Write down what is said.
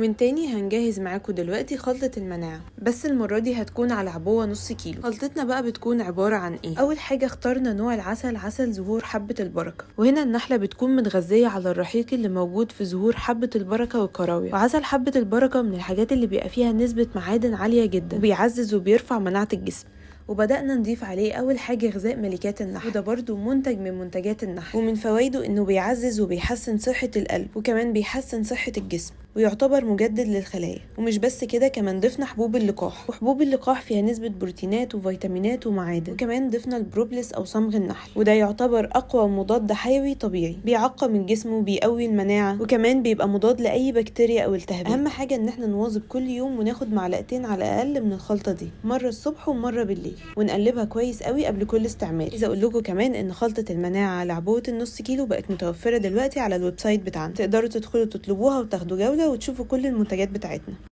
ومن تاني هنجهز معاكم دلوقتي خلطة المناعة، بس المرة دي هتكون على عبوة نص كيلو. خلطتنا بقى بتكون عبارة عن ايه؟ اول حاجة اخترنا نوع العسل، عسل زهور حبة البركة، وهنا النحلة بتكون متغذية على الرحيق اللي موجود في زهور حبة البركة والكراوية. وعسل حبة البركة من الحاجات اللي بيبقى فيها نسبة معادن عالية جدا، وبيعزز وبيرفع مناعة الجسم. وبدأنا نضيف عليه أول حاجة غذاء ملكات النحل، وده برضو منتج من منتجات النحل، ومن فوائده إنه بيعزز وبيحسن صحة القلب، وكمان بيحسن صحة الجسم، ويعتبر مجدد للخلايا. ومش بس كده، كمان ضفنا حبوب اللقاح، وحبوب اللقاح فيها نسبة بروتينات وفيتامينات ومعادن. وكمان ضفنا البروبلس أو صمغ النحل، وده يعتبر أقوى مضاد حيوي طبيعي، بيعقم الجسم وبيقوي المناعة، وكمان بيبقى مضاد لأي بكتيريا أو التهابات. أهم حاجة إن احنا نواظب كل يوم وناخد معلقتين على الأقل من الخلطة دي، مرة الصبح ومرة بالليل، ونقلبها كويس قوي قبل كل استعمال. عايزه اقول لكم كمان ان خلطه المناعه على عبوه النص كيلو بقت متوفره دلوقتي على الويب سايت بتاعنا، تقدروا تدخلوا تطلبوها وتاخدوا جوله وتشوفوا كل المنتجات بتاعتنا.